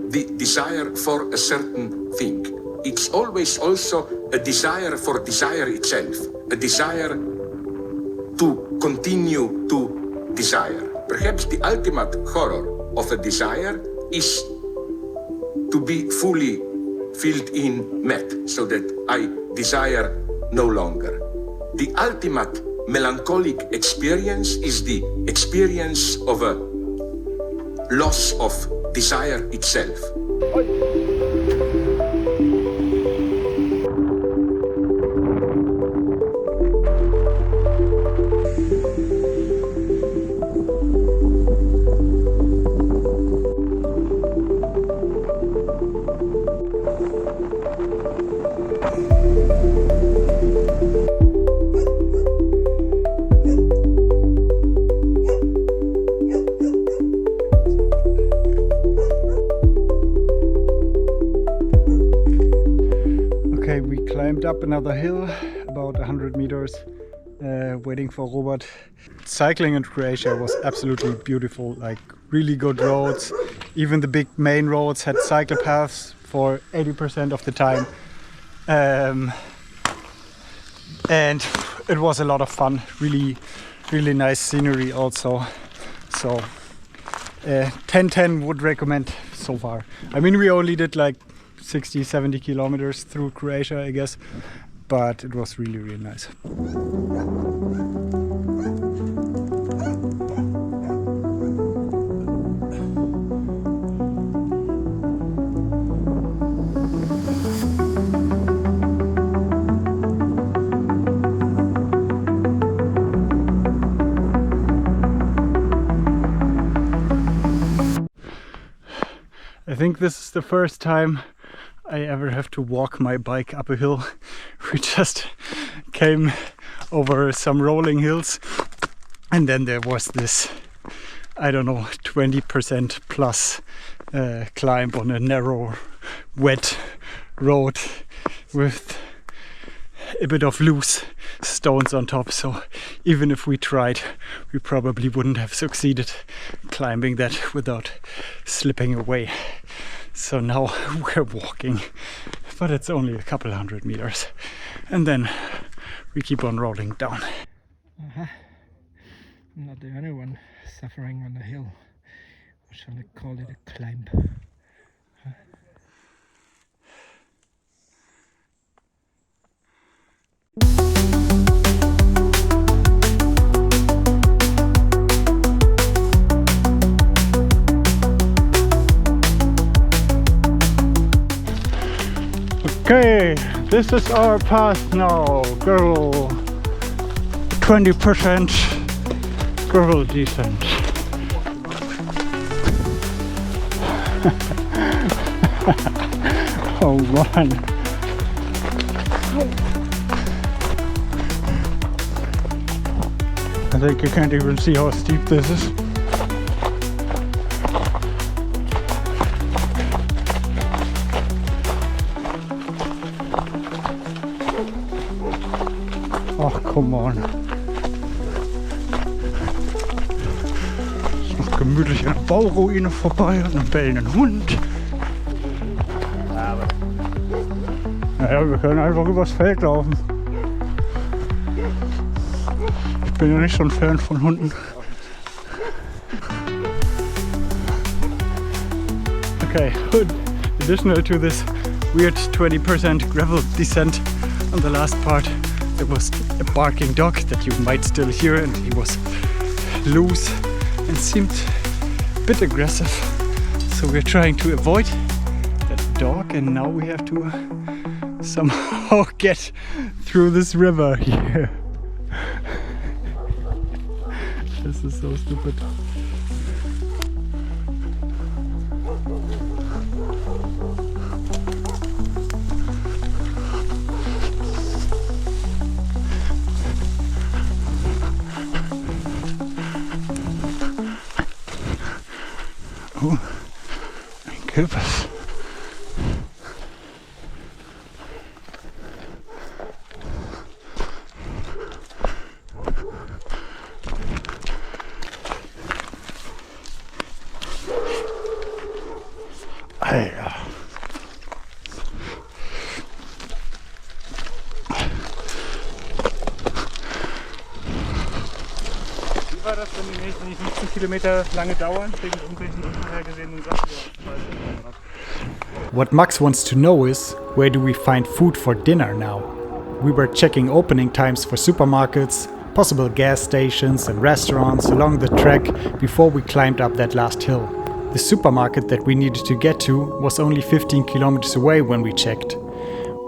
the desire for a certain thing. It's always also a desire for desire itself, a desire to continue to desire. Perhaps the ultimate horror of a desire is to be fully filled in met, so that I desire no longer. The ultimate melancholic experience is the experience of a loss of desire itself. Up another hill, about 100 meters, waiting for Robert. Cycling in Croatia was absolutely beautiful, like really good roads. Even the big main roads had cycle paths for 80% of the time. And it was a lot of fun, really nice scenery also. So 10/10 would recommend so far. I mean, we only did like 60-70 kilometers through Croatia, I guess, but it was really nice. I think this is the first time I ever have to walk my bike up a hill. We just came over some rolling hills and then there was this, I don't know, 20% plus climb on a narrow, wet road with a bit of loose stones on top. So even if we tried, we probably wouldn't have succeeded climbing that without slipping away. So now we're walking, but it's only a couple 100 meters, and then we keep on rolling down. I'm not the only one suffering on the hill. Or shall I call it a climb? Okay, this is our path now, girl. 20% gravel descent. Oh man. I think you can't even see how steep this is. Ach, come on. Ist noch gemütlich an der Bauruine vorbei und einem bellenden Hund. Naja, wir können einfach übers Feld laufen. Ich bin ja nicht so ein Fan von Hunden. Okay, additional to this weird 20% gravel descent on the last part, there was a barking dog that you might still hear, and he was loose and seemed a bit aggressive. So we're trying to avoid that dog, and now we have to somehow get through this river here. This is so stupid. Oh, ein Kürbis. Alter. Wie war das, wenn die nächsten 15 Kilometer lange dauern, wegen irgendwelchen unvorhergesehenen Sachen? What Max wants to know is, where do we find food for dinner now? We were checking opening times for supermarkets, possible gas stations and restaurants along the track before we climbed up that last hill. The supermarket that we needed to get to was only 15 kilometers away when we checked.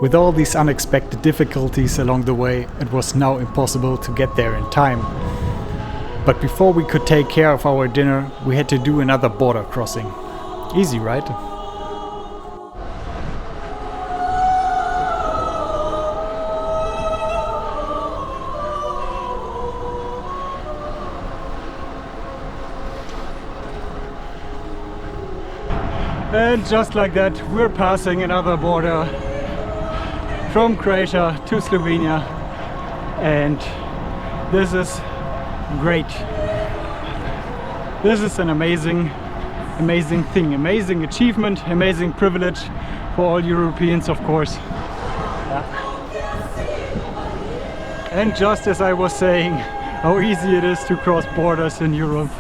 With all these unexpected difficulties along the way, it was now impossible to get there in time. But before we could take care of our dinner, we had to do another border crossing. Easy, right? And just like that, we're passing another border from Croatia to Slovenia, and this is great. This is an amazing thing, amazing achievement, amazing privilege for all Europeans, of course. And just as I was saying, how easy it is to cross borders in Europe,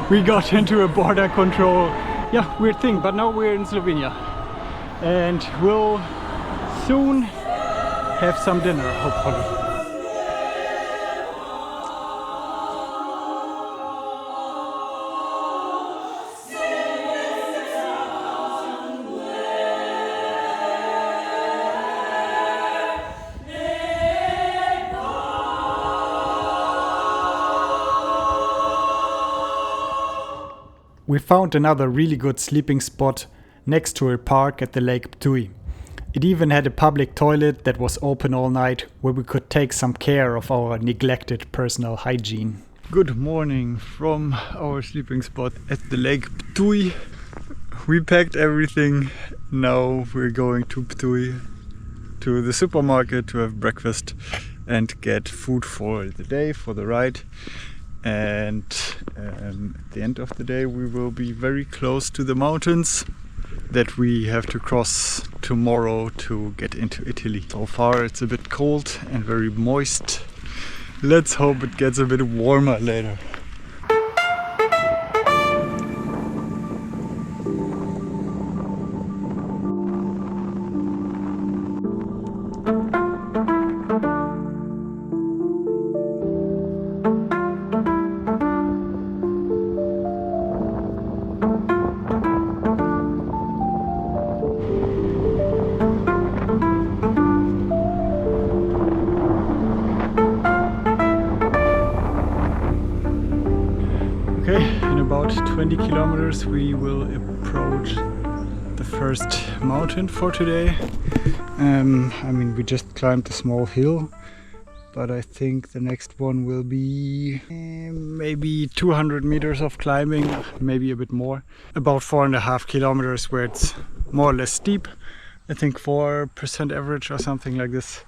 we got into a border control. Yeah, weird thing, but now we're in Slovenia and we'll soon have some dinner, hopefully. We found another really good sleeping spot next to a park at the Lake Ptui. It even had a public toilet that was open all night, where we could take some care of our neglected personal hygiene. Good morning from our sleeping spot at the Lake Ptui. We packed everything. Now we're going to Ptui, to the supermarket to have breakfast and get food for the day, for the ride. And at the end of the day we will be very close to the mountains that we have to cross tomorrow to get into Italy. So far it's a bit cold and very moist. Let's hope it gets a bit warmer later. In about 20 kilometers we will approach the first mountain for today. I mean, we just climbed a small hill, but I think the next one will be maybe 200 meters of climbing, maybe a bit more. About 4.5 kilometers where it's more or less steep. I think 4% average or something like this.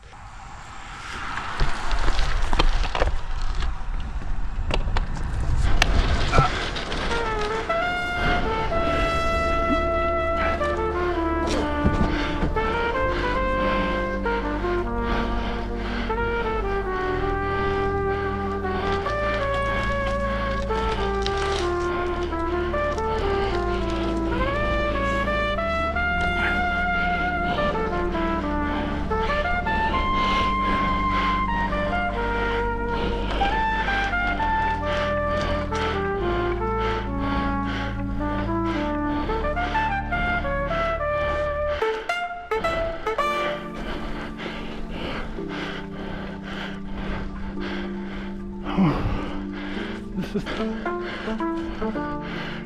this is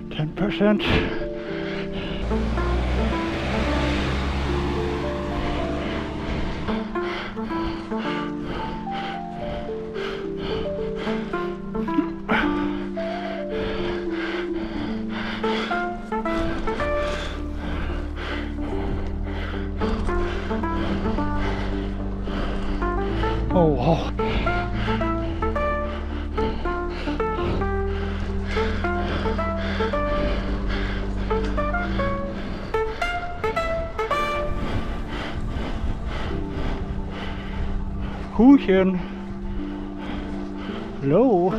10%. Oh, wow. Huchen. Hello.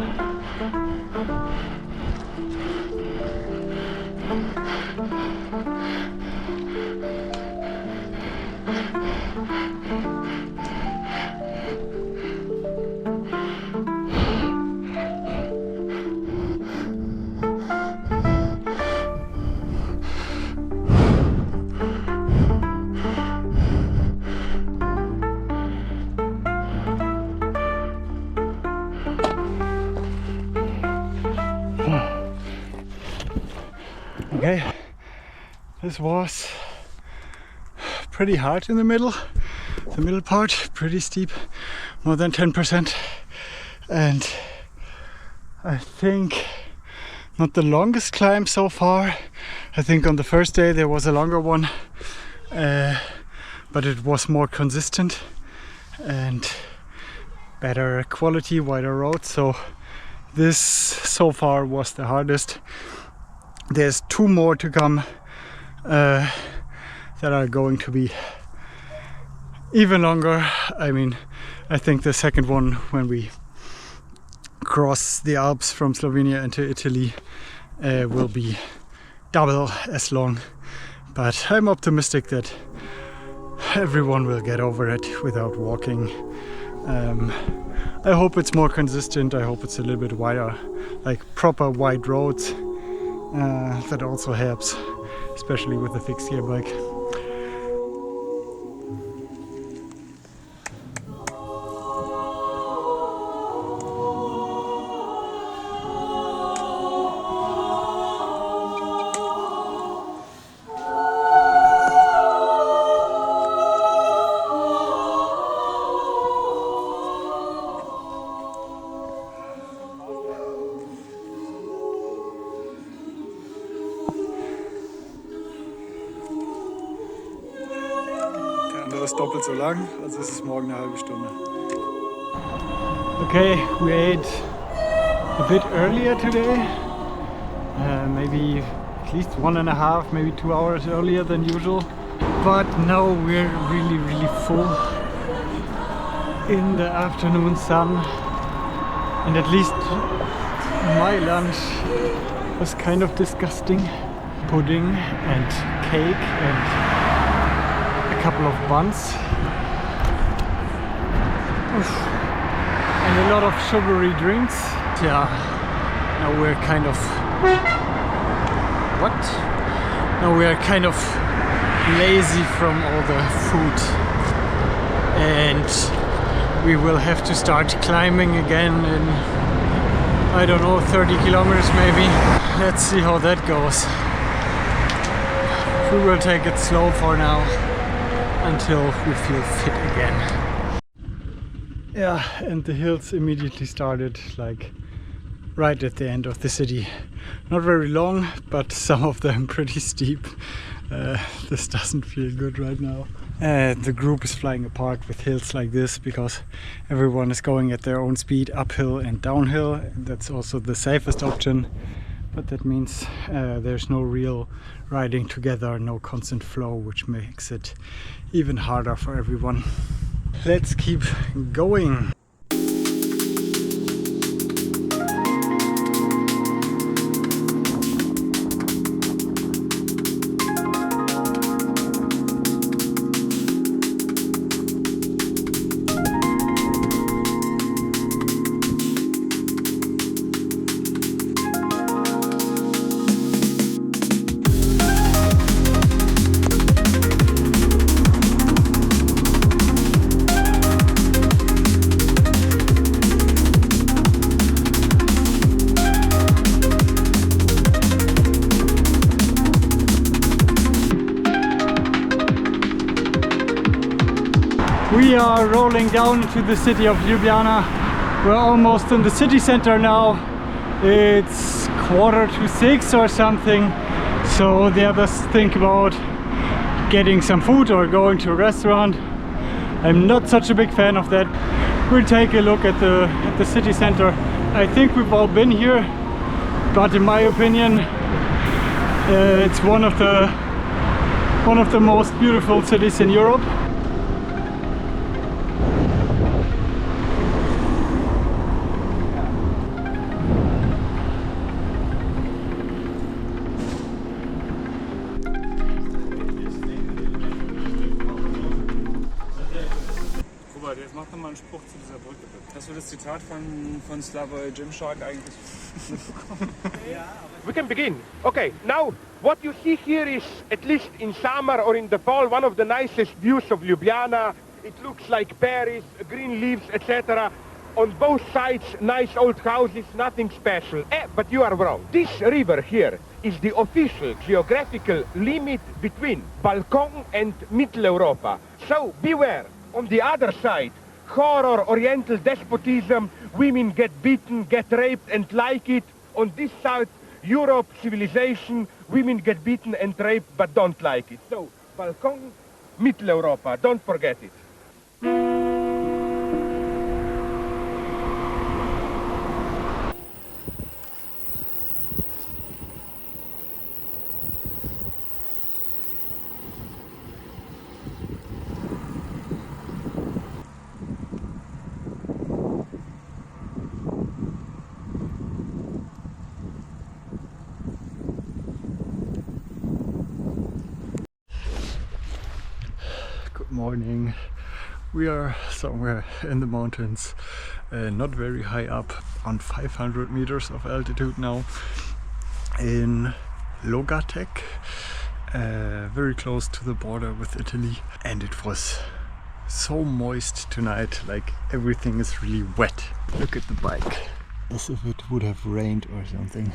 Okay, this was pretty hard in the middle part, pretty steep, more than 10%, and I think not the longest climb so far. I think on the first day there was a longer one, but it was more consistent and better quality, wider road, so this so far was the hardest. There's 2 more to come that are going to be even longer. I mean, I think the second one, when we cross the Alps from Slovenia into Italy, will be double as long. But I'm optimistic that everyone will get over it without walking. I hope it's more consistent. I hope it's a little bit wider, like proper wide roads. That also helps, especially with the fixed gear bike. Ist doppelt so lang, also ist es morgen eine halbe Stunde. Okay, we ate a bit earlier today, maybe at least 1.5, maybe 2 hours earlier than usual. But now we're really full in the afternoon sun, and at least my lunch was kind of disgusting. Pudding and cake and a couple of buns and a lot of sugary drinks. Yeah, now we're kind of now we're kind of lazy from all the food, and we will have to start climbing again in, I don't know, 30 kilometers maybe. Let's see how that goes. We will take it slow for now until we feel fit again. Yeah, and the hills immediately started like right at the end of the city. Not very long, but some of them pretty steep. This doesn't feel good right now. The group is flying apart with hills like this because everyone is going at their own speed, uphill and downhill. And that's also the safest option, but that means there's no real riding together, no constant flow, which makes it even harder for everyone. Let's keep going. are rolling down into the city of Ljubljana. We're almost in the city center now. It's 5:45 or something. So the others think about getting some food or going to a restaurant. I'm not such a big fan of that. We'll take a look at the city center. I think we've all been here, but in my opinion, it's one of the most beautiful cities in Europe. Robert, jetzt mach doch mal einen Spruch zu dieser Brücke. Hast du das Zitat von Slavoj Žižek eigentlich mitbekommen? We can begin. Okay, now what you see here is, at least in summer or in the fall, one of the nicest views of Ljubljana. It looks like Paris, green leaves, etc. On both sides, nice old houses, nothing special. But you are wrong. This river here is the official geographical limit between Balkan and Middle Europa. So beware. On the other side, horror, oriental despotism, women get beaten, get raped and like it. On this side, Europe, civilization, women get beaten and raped but don't like it. So, Balkan, Middle Europa, don't forget it. Good morning. We are somewhere in the mountains, not very high up, on 500 meters of altitude now, in Ljubljana, very close to the border with Italy, and it was so moist tonight, like everything is really wet. Look at the bike, as if it would have rained or something.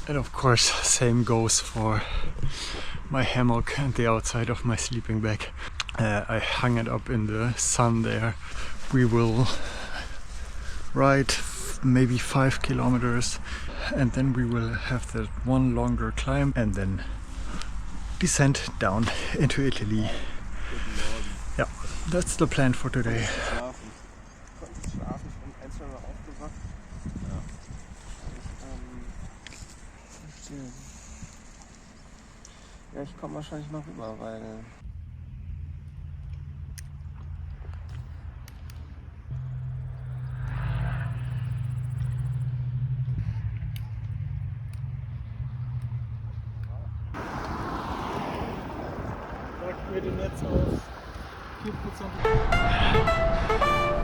And of course, same goes for my hammock and the outside of my sleeping bag. I hung it up in the sun there. We will ride maybe 5 kilometers and then we will have that one longer climb and then descend down into Italy. Yeah, that's the plan for today. Ja, ich komme wahrscheinlich noch rüber, weil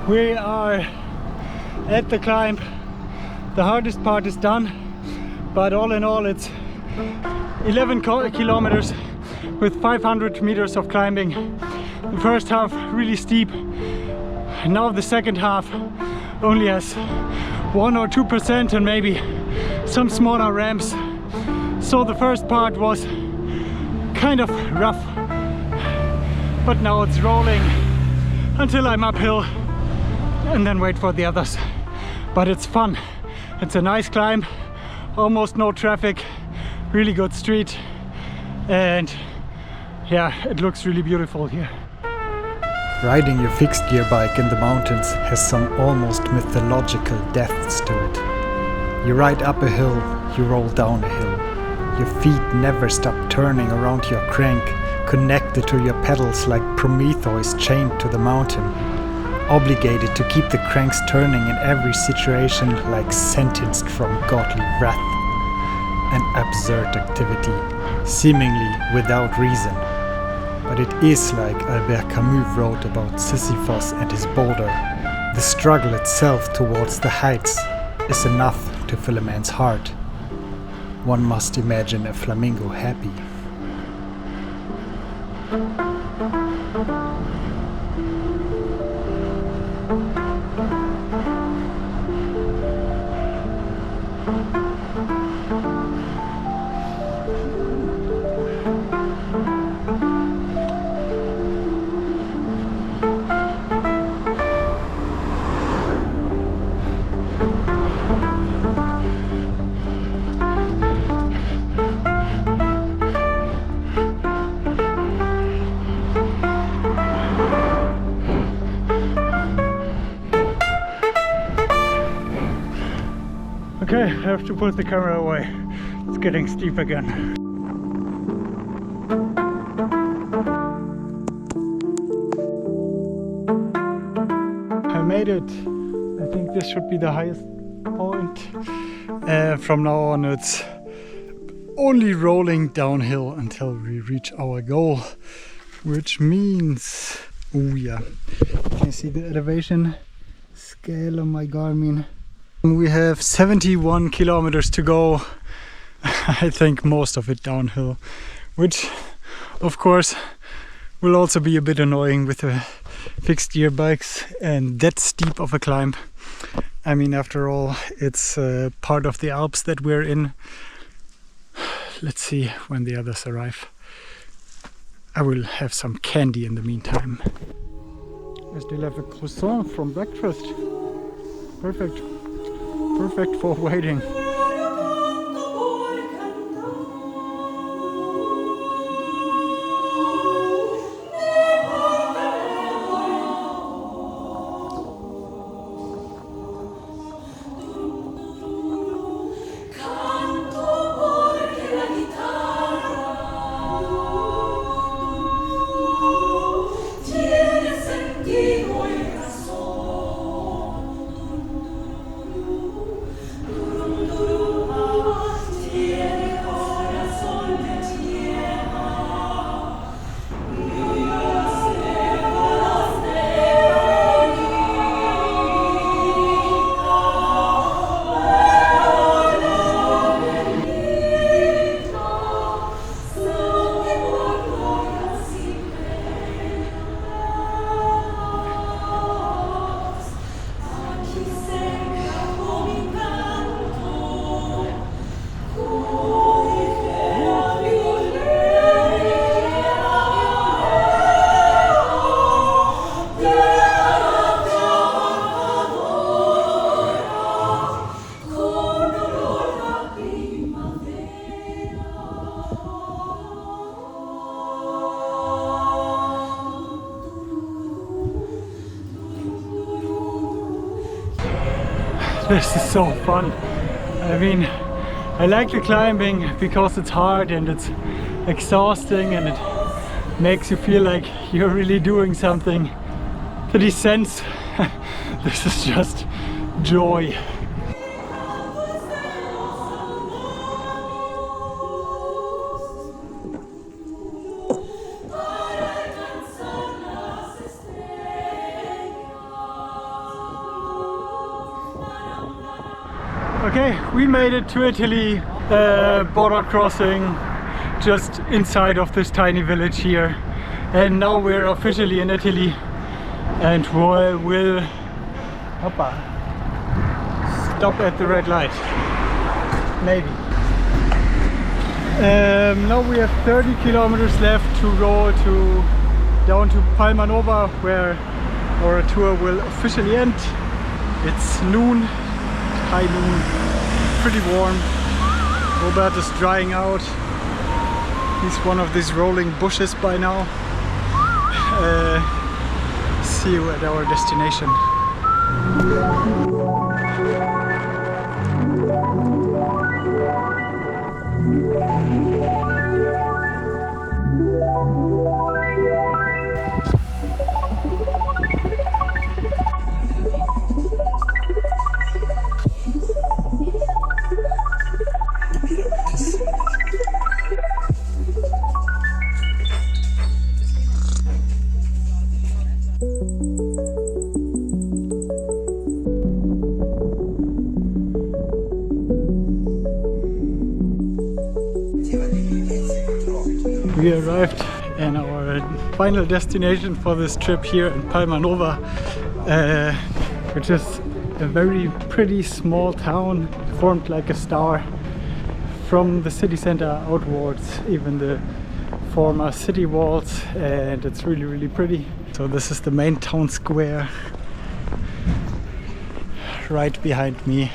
we are at the climb. The hardest part is done, but all in all it's 11 kilometers with 500 meters of climbing. The first half really steep. Now the second half only has 1 or 2% and maybe some smaller ramps. So the first part was kind of rough, but now it's rolling until I'm uphill and then wait for the others. But it's fun. It's a nice climb, almost no traffic, really good street, and yeah, it looks really beautiful here. Riding your fixed gear bike in the mountains has some almost mythological depths to it. You ride up a hill, you roll down a hill. Your feet never stop turning around your crank, connected to your pedals like Prometheus chained to the mountain. Obligated to keep the cranks turning in every situation like sentenced from godly wrath. An absurd activity, seemingly without reason. But it is like Albert Camus wrote about Sisyphus and his boulder. The struggle itself towards the heights is enough to fill a man's heart. One must imagine a flamingo happy. Okay, I have to put the camera away. It's getting steep again. I made it. I think this should be the highest point. From now on it's only rolling downhill until we reach our goal, which means, oh yeah, can you see the elevation scale on my Garmin? We have 71 kilometers to go. I think most of it downhill, which of course will also be a bit annoying with the fixed gear bikes and that steep of a climb. I mean, after all, it's part of the Alps that we're in. Let's see when the others arrive. I will have some candy in the meantime. I still have a croissant from breakfast. Perfect. Perfect for waiting. This is so fun. I mean, I like the climbing because it's hard and it's exhausting and it makes you feel like you're really doing something. The descents, this is just joy. Okay, we made it to Italy, border crossing, just inside of this tiny village here. And now we're officially in Italy and we'll stop at the red light, maybe. Now we have 30 kilometers left to go down to Palmanova, where our tour will officially end. It's noon. High noon, pretty warm. Robert is drying out. He's one of these rolling bushes by now. See you at our destination. We arrived in our final destination for this trip here in Palmanova, which is a very pretty small town formed like a star. From the city center outwards, even the former city walls, and it's really, really pretty. So this is the main town square right behind me.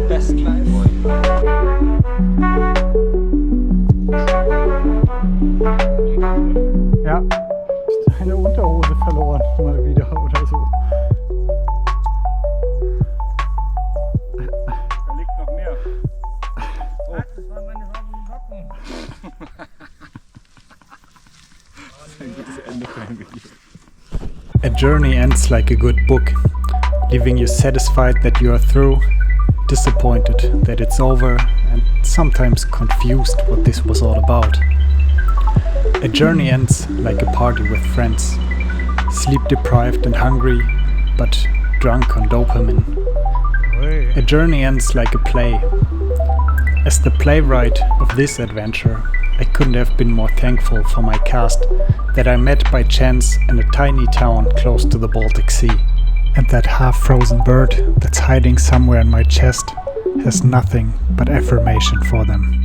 Best life. Ja, eine Unterhose verloren. A journey ends like a good book, leaving you satisfied that you are through, disappointed that it's over, and sometimes confused what this was all about. A journey ends like a party with friends, sleep deprived and hungry, but drunk on dopamine. A journey ends like a play. As the playwright of this adventure, I couldn't have been more thankful for my cast that I met by chance in a tiny town close to the Baltic Sea. And that half-frozen bird that's hiding somewhere in my chest has nothing but affirmation for them.